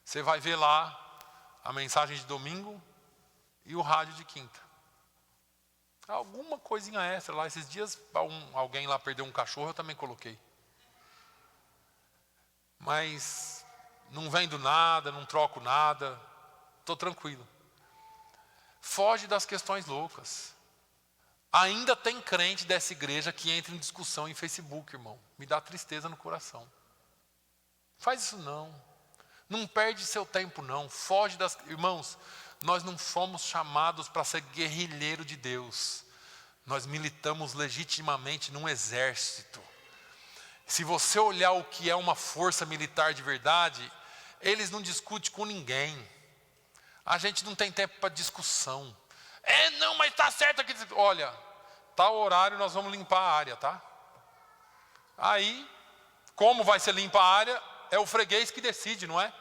Você vai ver lá a mensagem de domingo e o rádio de quinta. Alguma coisinha extra lá. Esses dias alguém lá perdeu um cachorro, eu também coloquei. Mas não vendo nada, não troco nada. Estou tranquilo. Foge das questões loucas. Ainda tem crente dessa igreja que entra em discussão em Facebook, irmão. Me dá tristeza no coração. Faz isso não. Não perde seu tempo não. Foge das... Irmãos, nós não fomos chamados para ser guerrilheiro de Deus. Nós militamos legitimamente num exército. Se você olhar o que é uma força militar de verdade, eles não discutem com ninguém. A gente não tem tempo para discussão. Não, mas está certo aqui. Olha, tá o horário, nós vamos limpar a área, tá? Aí, como vai ser limpa a área, é o freguês que decide, não é?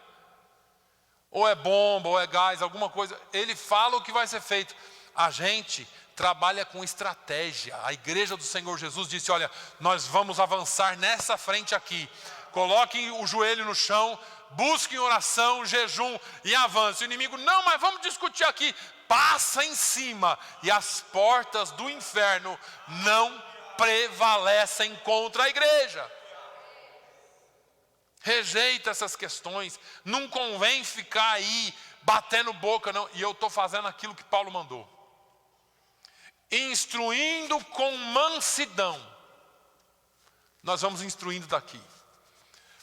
Ou é bomba, ou é gás, alguma coisa. Ele fala o que vai ser feito. A gente trabalha com estratégia. A igreja do Senhor Jesus disse, olha, nós vamos avançar nessa frente aqui. Coloquem o joelho no chão, busquem oração, jejum e avance. O inimigo, não, mas vamos discutir aqui. Passa em cima e as portas do inferno não prevalecem contra a igreja. Rejeita essas questões. Não convém ficar aí batendo boca, não. E eu estou fazendo aquilo que Paulo mandou. Instruindo com mansidão. Nós vamos instruindo daqui.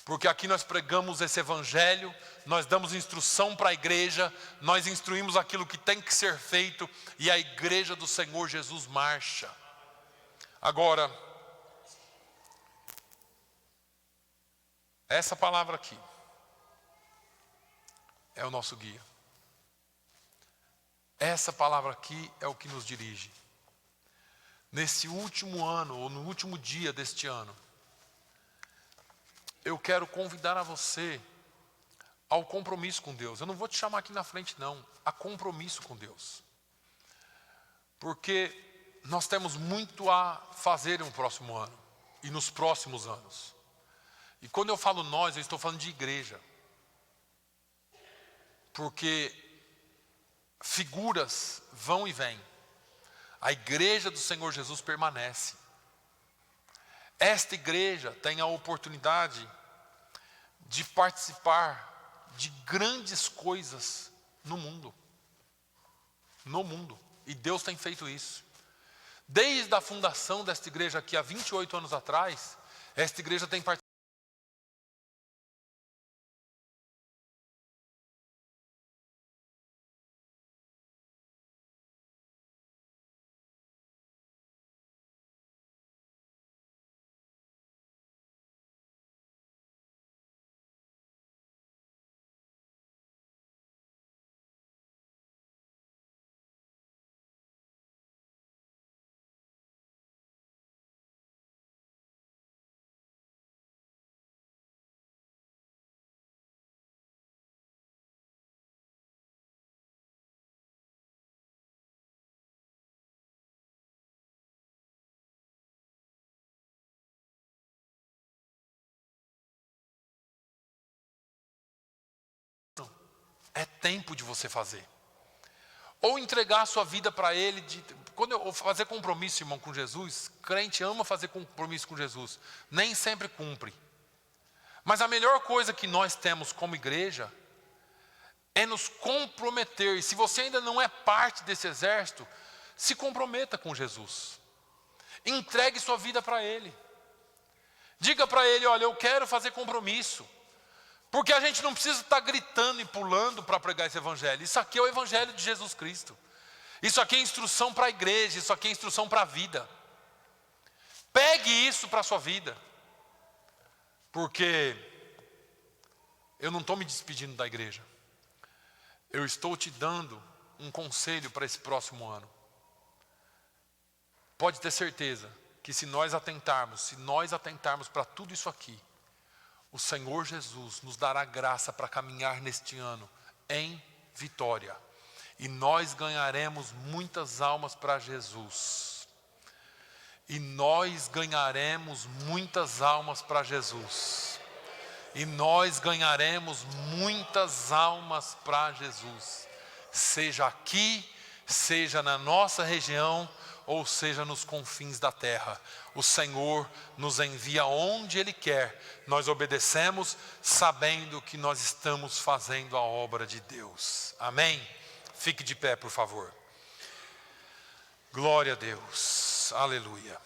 Porque aqui nós pregamos esse evangelho, nós damos instrução para a igreja, nós instruímos aquilo que tem que ser feito e a igreja do Senhor Jesus marcha. Agora, essa palavra aqui é o nosso guia. Essa palavra aqui é o que nos dirige. Nesse último ano, ou no último dia deste ano, eu quero convidar a você ao compromisso com Deus. Eu não vou te chamar aqui na frente não, a compromisso com Deus. Porque nós temos muito a fazer no próximo ano e nos próximos anos. E quando eu falo nós, eu estou falando de igreja. Porque figuras vão e vêm. A igreja do Senhor Jesus permanece. Esta igreja tem a oportunidade de participar de grandes coisas no mundo. No mundo. E Deus tem feito isso. Desde a fundação desta igreja aqui há 28 anos atrás, esta igreja tem participado. É tempo de você fazer. Ou entregar a sua vida para Ele. Quando eu fazer compromisso, irmão, com Jesus, crente ama fazer compromisso com Jesus. Nem sempre cumpre. Mas a melhor coisa que nós temos como igreja é nos comprometer. E se você ainda não é parte desse exército, se comprometa com Jesus. Entregue sua vida para Ele. Diga para Ele, olha, eu quero fazer compromisso. Porque a gente não precisa estar gritando e pulando para pregar esse evangelho. Isso aqui é o evangelho de Jesus Cristo. Isso aqui é instrução para a igreja, isso aqui é instrução para a vida. Pegue isso para a sua vida. Porque eu não estou me despedindo da igreja. Eu estou te dando um conselho para esse próximo ano. Pode ter certeza que se nós atentarmos para tudo isso aqui, o Senhor Jesus nos dará graça para caminhar neste ano em vitória. E nós ganharemos muitas almas para Jesus. E nós ganharemos muitas almas para Jesus. E nós ganharemos muitas almas para Jesus. Seja aqui, seja na nossa região, ou seja nos confins da terra. O Senhor nos envia onde Ele quer. Nós obedecemos sabendo que nós estamos fazendo a obra de Deus. Amém? Fique de pé, por favor. Glória a Deus. Aleluia.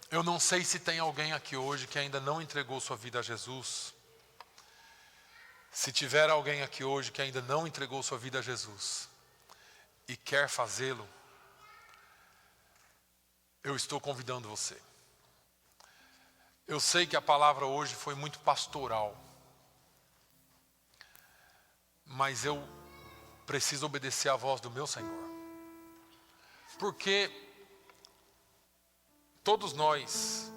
Eu não sei se tem alguém aqui hoje que ainda não entregou sua vida a Jesus. Se tiver alguém aqui hoje que ainda não entregou sua vida a Jesus e quer fazê-lo, eu estou convidando você. Eu sei que a palavra hoje foi muito pastoral, mas eu preciso obedecer à voz do meu Senhor. Porque todos nós,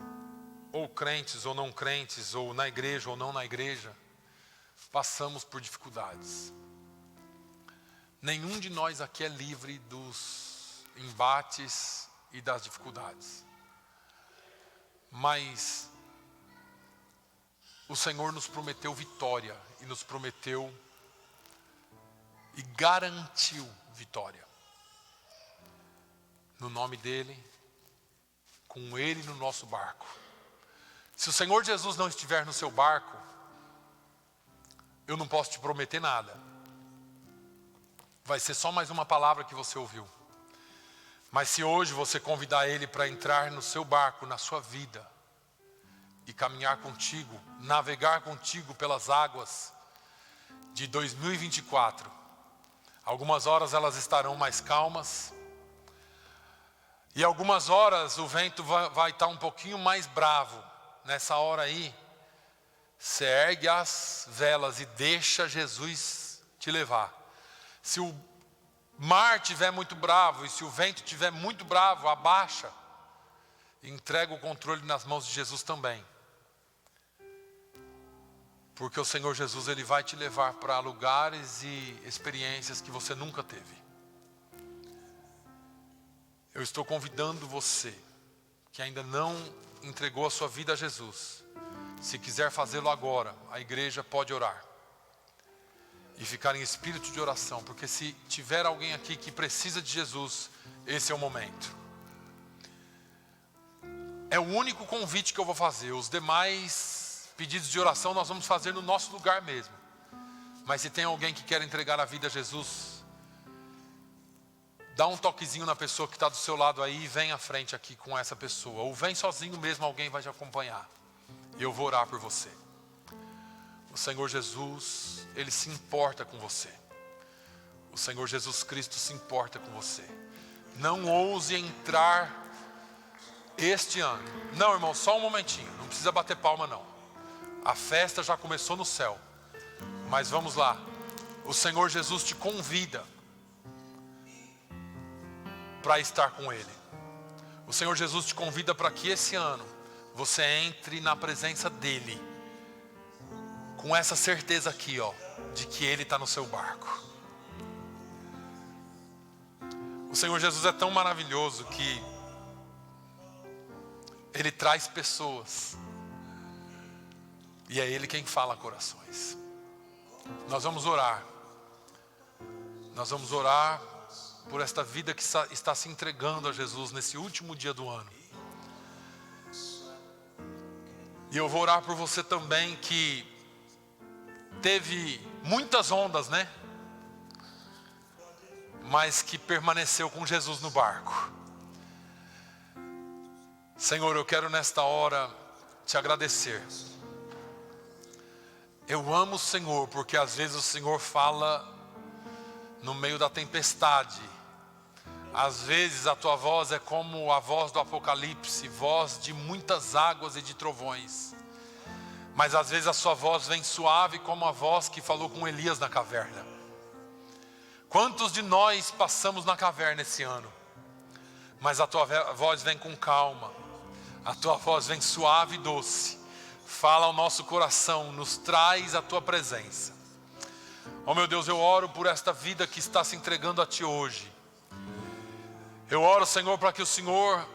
ou crentes ou não crentes, ou na igreja ou não na igreja, passamos por dificuldades. Nenhum de nós aqui é livre dos embates e das dificuldades. Mas o Senhor nos prometeu vitória e nos prometeu e garantiu vitória. No nome dEle, com Ele no nosso barco. Se o Senhor Jesus não estiver no seu barco, eu não posso te prometer nada. Vai ser só mais uma palavra que você ouviu. Mas se hoje você convidar Ele para entrar no seu barco, na sua vida, e caminhar contigo, navegar contigo pelas águas de 2024, algumas horas elas estarão mais calmas, e algumas horas o vento vai estar um pouquinho mais bravo. Nessa hora aí, você ergue as velas e deixa Jesus te levar. Se o mar estiver muito bravo e se o vento estiver muito bravo, abaixa e entrega o controle nas mãos de Jesus também. Porque o Senhor Jesus, Ele vai te levar para lugares e experiências que você nunca teve. Eu estou convidando você, que ainda não entregou a sua vida a Jesus. Se quiser fazê-lo agora, a igreja pode orar. E ficar em espírito de oração, porque se tiver alguém aqui que precisa de Jesus, esse é o momento. É o único convite que eu vou fazer. Os demais pedidos de oração nós vamos fazer no nosso lugar mesmo. Mas se tem alguém que quer entregar a vida a Jesus, dá um toquezinho na pessoa que está do seu lado aí e vem à frente aqui com essa pessoa. Ou vem sozinho mesmo, alguém vai te acompanhar. E eu vou orar por você. O Senhor Jesus, Ele se importa com você. O Senhor Jesus Cristo se importa com você. Não ouse entrar este ano. Não, irmão, só um momentinho. Não precisa bater palma, não. A festa já começou no céu. Mas vamos lá. O Senhor Jesus te convida para estar com Ele. O Senhor Jesus te convida para que esse ano você entre na presença dEle. Com essa certeza aqui, ó, de que Ele está no seu barco. O Senhor Jesus é tão maravilhoso que Ele traz pessoas. E é Ele quem fala corações. Nós vamos orar. Nós vamos orar por esta vida que está se entregando a Jesus nesse último dia do ano. E eu vou orar por você também que teve muitas ondas, né? Mas que permaneceu com Jesus no barco. Senhor, eu quero nesta hora te agradecer. Eu amo o Senhor, porque às vezes o Senhor fala no meio da tempestade. Às vezes a tua voz é como a voz do Apocalipse, voz de muitas águas e de trovões. mas às vezes a sua voz vem suave como a voz que falou com Elias na caverna. Quantos de nós passamos na caverna esse ano? Mas a tua voz vem com calma, a tua voz vem suave e doce, fala ao nosso coração, nos traz a tua presença. Oh meu Deus, eu oro por esta vida que está se entregando a ti hoje. Eu oro, Senhor, para que o Senhor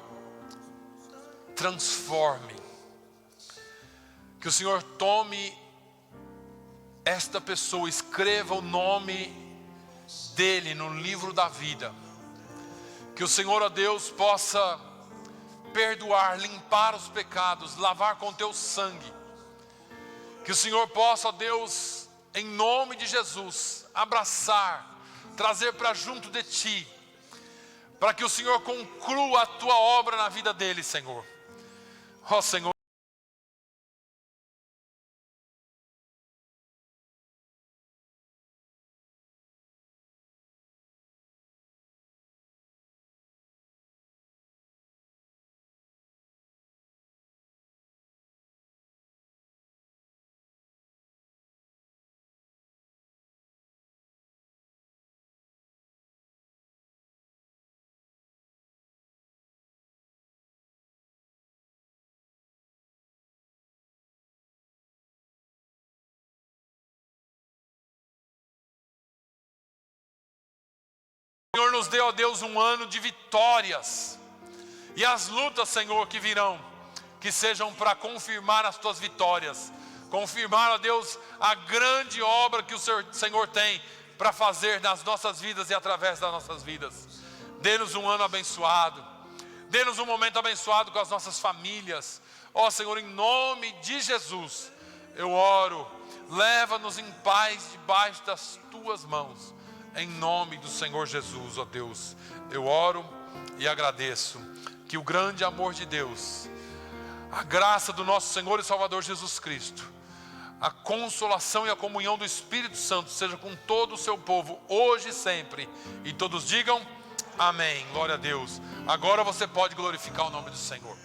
transforme, que o Senhor tome esta pessoa, escreva o nome dele no livro da vida. Que o Senhor, ó Deus, possa perdoar, limpar os pecados, lavar com teu sangue. Que o Senhor possa, ó Deus, em nome de Jesus, abraçar, trazer para junto de ti, para que o Senhor conclua a tua obra na vida dele, Senhor. Ó Senhor, o Senhor nos deu, ó Deus, um ano de vitórias. E as lutas, Senhor, que virão, que sejam para confirmar as tuas vitórias. Confirmar, ó Deus, a grande obra que o Senhor tem para fazer nas nossas vidas e através das nossas vidas. Dê-nos um ano abençoado. Dê-nos um momento abençoado com as nossas famílias. Ó Senhor, em nome de Jesus, eu oro. Leva-nos em paz debaixo das tuas mãos. Em nome do Senhor Jesus, ó Deus, eu oro e agradeço que o grande amor de Deus, a graça do nosso Senhor e Salvador Jesus Cristo, a consolação e a comunhão do Espírito Santo seja com todo o seu povo, hoje e sempre. E todos digam amém. Glória a Deus. Agora você pode glorificar o nome do Senhor.